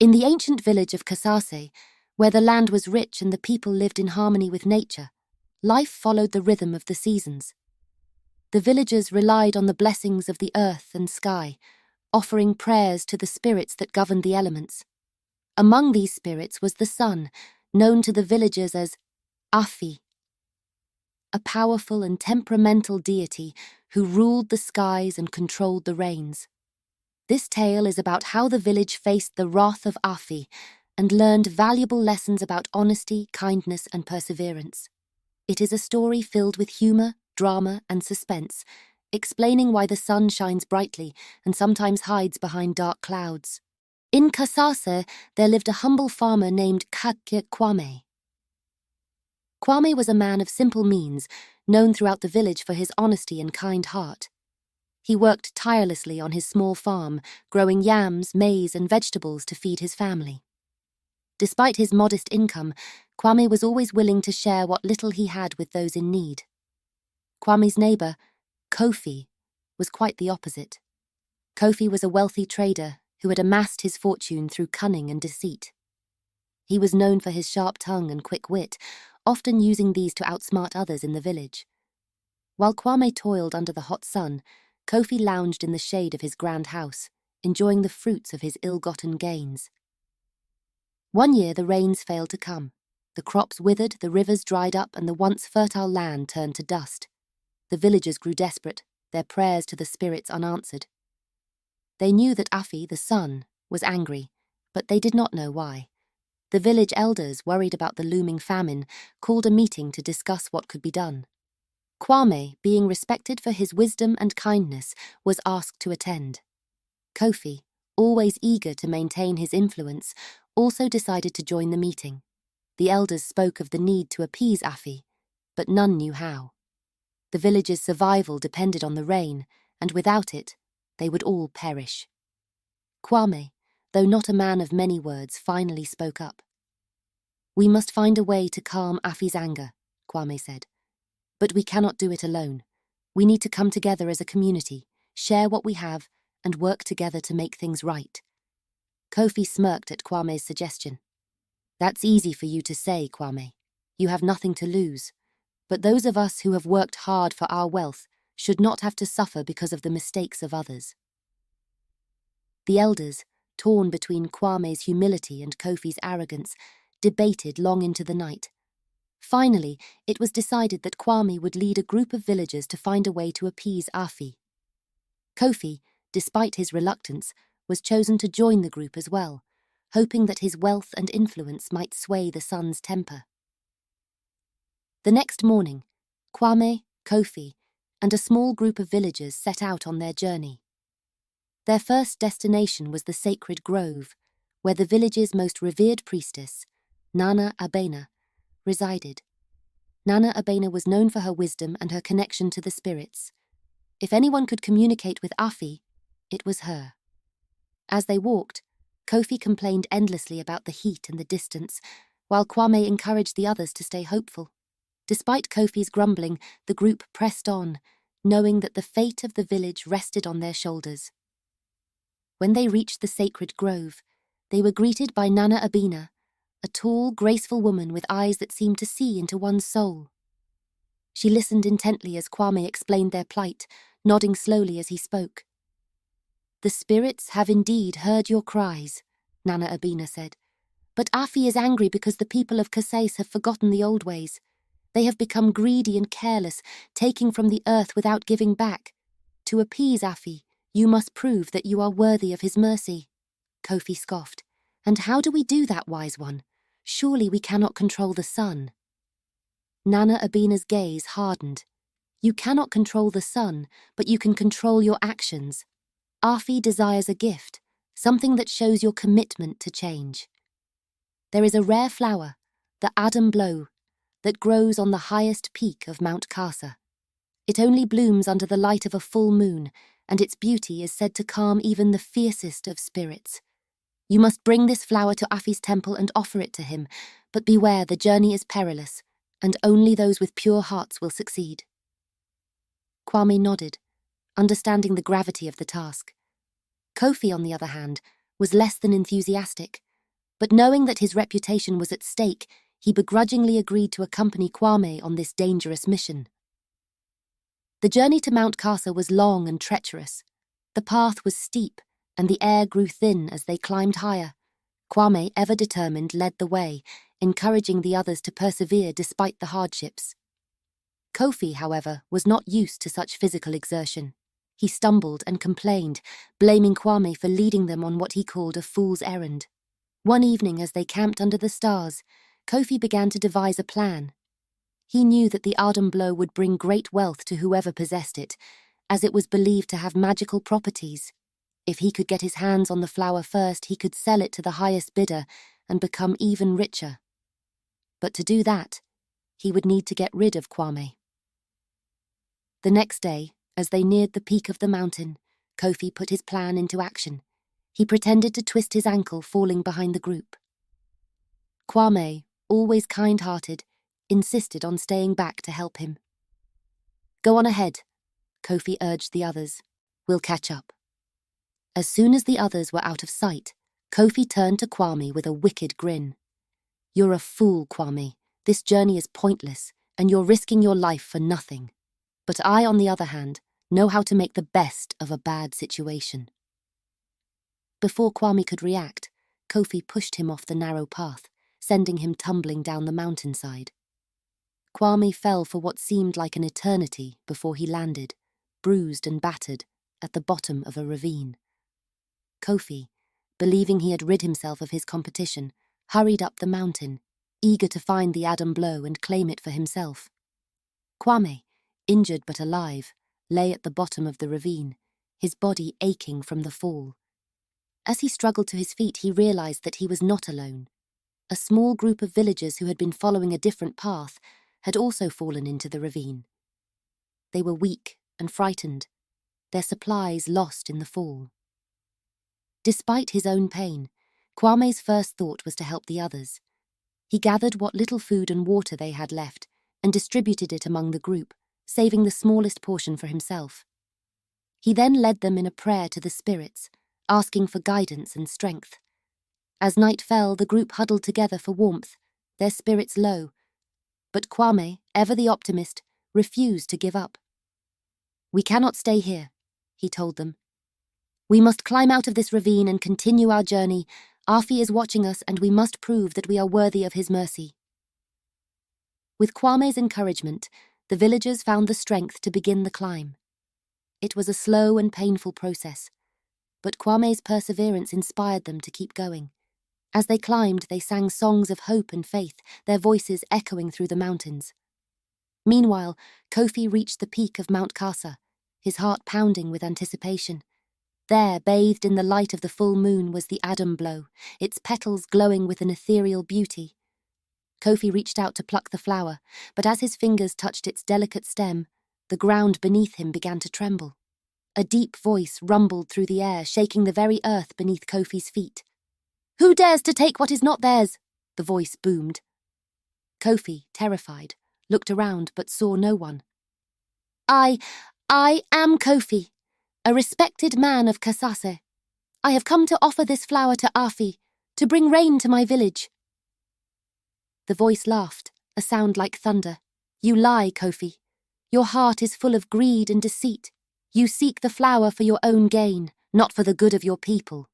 In the ancient village of Kasase, where the land was rich and the people lived in harmony with nature, life followed the rhythm of the seasons. The villagers relied on the blessings of the earth and sky, offering prayers to the spirits that governed the elements. Among these spirits was the sun, known to the villagers as Afi, a powerful and temperamental deity who ruled the skies and controlled the rains. This tale is about how the village faced the Wrath of Afi and learned valuable lessons about honesty, kindness, and perseverance. It is a story filled with humor, drama, and suspense, explaining why the sun shines brightly and sometimes hides behind dark clouds. In Kasase, there lived a humble farmer named Kwame. Kwame was a man of simple means, known throughout the village for his honesty and kind heart. He worked tirelessly on his small farm, growing yams, maize, and vegetables to feed his family. Despite his modest income, Kwame was always willing to share what little he had with those in need. Kwame's neighbor, Kofi, was quite the opposite. Kofi was a wealthy trader who had amassed his fortune through cunning and deceit. He was known for his sharp tongue and quick wit, often using these to outsmart others in the village. While Kwame toiled under the hot sun, Kofi lounged in the shade of his grand house, enjoying the fruits of his ill-gotten gains. One year the rains failed to come. The crops withered, the rivers dried up, and the once fertile land turned to dust. The villagers grew desperate, their prayers to the spirits unanswered. They knew that Afi, the sun, was angry, but they did not know why. The village elders, worried about the looming famine, called a meeting to discuss what could be done. Kwame, being respected for his wisdom and kindness, was asked to attend. Kofi, always eager to maintain his influence, also decided to join the meeting. The elders spoke of the need to appease Afi, but none knew how. The village's survival depended on the rain, and without it, they would all perish. Kwame, though not a man of many words, finally spoke up. "We must find a way to calm Afi's anger," Kwame said. "But we cannot do it alone. We need to come together as a community, share what we have, and work together to make things right." Kofi smirked at Kwame's suggestion. "That's easy for you to say, Kwame. You have nothing to lose. But those of us who have worked hard for our wealth should not have to suffer because of the mistakes of others." The elders, torn between Kwame's humility and Kofi's arrogance, debated long into the night. Finally, it was decided that Kwame would lead a group of villagers to find a way to appease Afi. Kofi, despite his reluctance, was chosen to join the group as well, hoping that his wealth and influence might sway the sun's temper. The next morning, Kwame, Kofi, and a small group of villagers set out on their journey. Their first destination was the sacred grove, where the village's most revered priestess, Nana Abena, resided. Nana Abena was known for her wisdom and her connection to the spirits. If anyone could communicate with Afi, it was her. As they walked, Kofi complained endlessly about the heat and the distance, while Kwame encouraged the others to stay hopeful. Despite Kofi's grumbling, the group pressed on, knowing that the fate of the village rested on their shoulders. When they reached the sacred grove, they were greeted by Nana Abena, a tall, graceful woman with eyes that seemed to see into one's soul. She listened intently as Kwame explained their plight, nodding slowly as he spoke. "The spirits have indeed heard your cries," Nana Abena said. "But Afi is angry because the people of Kasase have forgotten the old ways. They have become greedy and careless, taking from the earth without giving back. To appease Afi, you must prove that you are worthy of his mercy." Kofi scoffed. "And how do we do that, wise one? Surely we cannot control the sun." Nana Abena's gaze hardened. "You cannot control the sun, but you can control your actions. Afi desires a gift, something that shows your commitment to change. There is a rare flower, the Adam Blow, that grows on the highest peak of Mount Kasa. It only blooms under the light of a full moon, and its beauty is said to calm even the fiercest of spirits. You must bring this flower to Afi's temple and offer it to him, but beware, the journey is perilous, and only those with pure hearts will succeed." Kwame nodded, understanding the gravity of the task. Kofi, on the other hand, was less than enthusiastic, But knowing that his reputation was at stake, he begrudgingly agreed to accompany Kwame on this dangerous mission. The journey to Mount Kasa was long and treacherous. The path was steep, and the air grew thin as they climbed higher. Kwame, ever determined, led the way, encouraging the others to persevere despite the hardships. Kofi, however, was not used to such physical exertion. He stumbled and complained, blaming Kwame for leading them on what he called a fool's errand. One evening, as they camped under the stars, Kofi began to devise a plan. He knew that the Ardum blow would bring great wealth to whoever possessed it, as it was believed to have magical properties. If he could get his hands on the flower first, he could sell it to the highest bidder and become even richer. But to do that, he would need to get rid of Kwame. The next day, as they neared the peak of the mountain, Kofi put his plan into action. He pretended to twist his ankle, falling behind the group. Kwame, always kind-hearted, insisted on staying back to help him. "Go on ahead," Kofi urged the others. "We'll catch up." As soon as the others were out of sight, Kofi turned to Kwame with a wicked grin. "You're a fool, Kwame. This journey is pointless, and you're risking your life for nothing. But I, on the other hand, know how to make the best of a bad situation." Before Kwame could react, Kofi pushed him off the narrow path, sending him tumbling down the mountainside. Kwame fell for what seemed like an eternity before he landed, bruised and battered, at the bottom of a ravine. Kofi, believing he had rid himself of his competition, hurried up the mountain, eager to find the Ardum blow and claim it for himself. Kwame, injured but alive, lay at the bottom of the ravine, his body aching from the fall. As he struggled to his feet, he realized that he was not alone. A small group of villagers who had been following a different path had also fallen into the ravine. They were weak and frightened, their supplies lost in the fall. Despite his own pain, Kwame's first thought was to help the others. He gathered what little food and water they had left and distributed it among the group, saving the smallest portion for himself. He then led them in a prayer to the spirits, asking for guidance and strength. As night fell, the group huddled together for warmth, their spirits low. But Kwame, ever the optimist, refused to give up. "We cannot stay here," he told them. "We must climb out of this ravine and continue our journey. Afi is watching us, and we must prove that we are worthy of his mercy." With Kwame's encouragement, the villagers found the strength to begin the climb. It was a slow and painful process, but Kwame's perseverance inspired them to keep going. As they climbed, they sang songs of hope and faith, their voices echoing through the mountains. Meanwhile, Kofi reached the peak of Mount Kasa, his heart pounding with anticipation. There, bathed in the light of the full moon, was the Ardum blow, its petals glowing with an ethereal beauty. Kofi reached out to pluck the flower, but as his fingers touched its delicate stem, the ground beneath him began to tremble. A deep voice rumbled through the air, shaking the very earth beneath Kofi's feet. "Who dares to take what is not theirs?" the voice boomed. Kofi, terrified, looked around but saw no one. I am Kofi, a respected man of Kasase. I have come to offer this flower to Afi, to bring rain to my village." The voice laughed, a sound like thunder. "You lie, Kofi. Your heart is full of greed and deceit. You seek the flower for your own gain, not for the good of your people."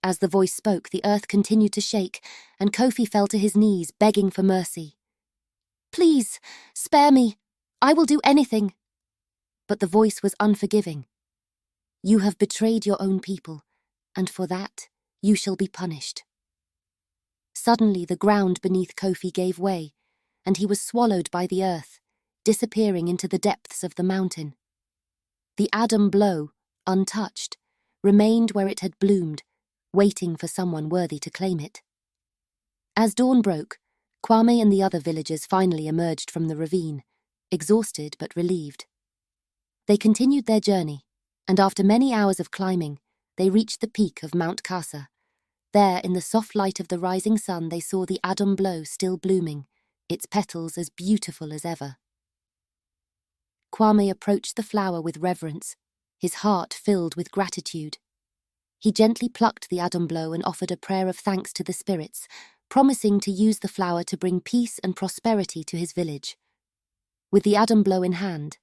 As the voice spoke, the earth continued to shake, and Kofi fell to his knees, begging for mercy. "Please, spare me. I will do anything." But the voice was unforgiving. "You have betrayed your own people, and for that you shall be punished." Suddenly the ground beneath Kofi gave way, and he was swallowed by the earth, disappearing into the depths of the mountain. The Ardum blow, untouched, remained where it had bloomed, waiting for someone worthy to claim it. As dawn broke, Kwame and the other villagers finally emerged from the ravine, exhausted but relieved. They continued their journey, and after many hours of climbing, they reached the peak of Mount Kasa. There, in the soft light of the rising sun, they saw the Ardum blow still blooming, its petals as beautiful as ever. Kwame approached the flower with reverence, his heart filled with gratitude. He gently plucked the Adumblo and offered a prayer of thanks to the spirits, promising to use the flower to bring peace and prosperity to his village. With the Adumblo in hand,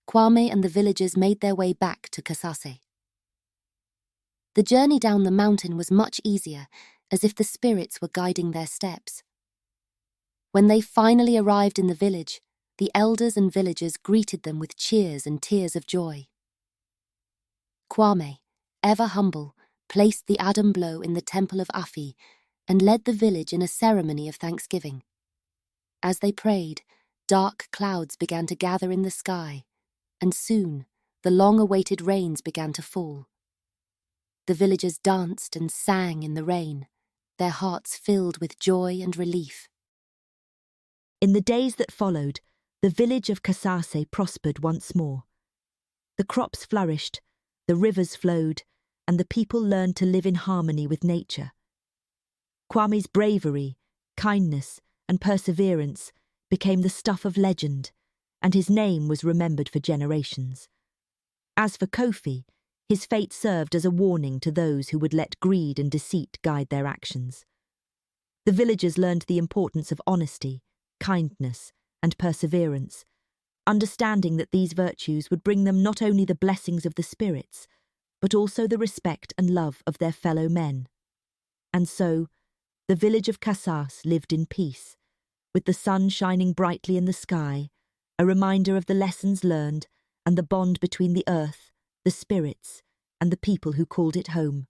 Kwame and the villagers made their way back to Kasase. The journey down the mountain was much easier, as if the spirits were guiding their steps. When they finally arrived in the village, the elders and villagers greeted them with cheers and tears of joy. Kwame, ever humble, placed the Adumblo in the temple of Afi and led the village in a ceremony of thanksgiving. As they prayed, dark clouds began to gather in the sky, and soon the long-awaited rains began to fall. The villagers danced and sang in the rain, their hearts filled with joy and relief. In the days that followed, the village of Kasase prospered once more. The crops flourished, the rivers flowed, and the people learned to live in harmony with nature. Kwame's bravery, kindness, and perseverance became the stuff of legend, and his name was remembered for generations. As for Kofi, his fate served as a warning to those who would let greed and deceit guide their actions. The villagers learned the importance of honesty, kindness, and perseverance, understanding that these virtues would bring them not only the blessings of the spirits, but also the respect and love of their fellow men. And so, the village of Kasase lived in peace, with the sun shining brightly in the sky, a reminder of the lessons learned and the bond between the earth, the spirits, and the people who called it home.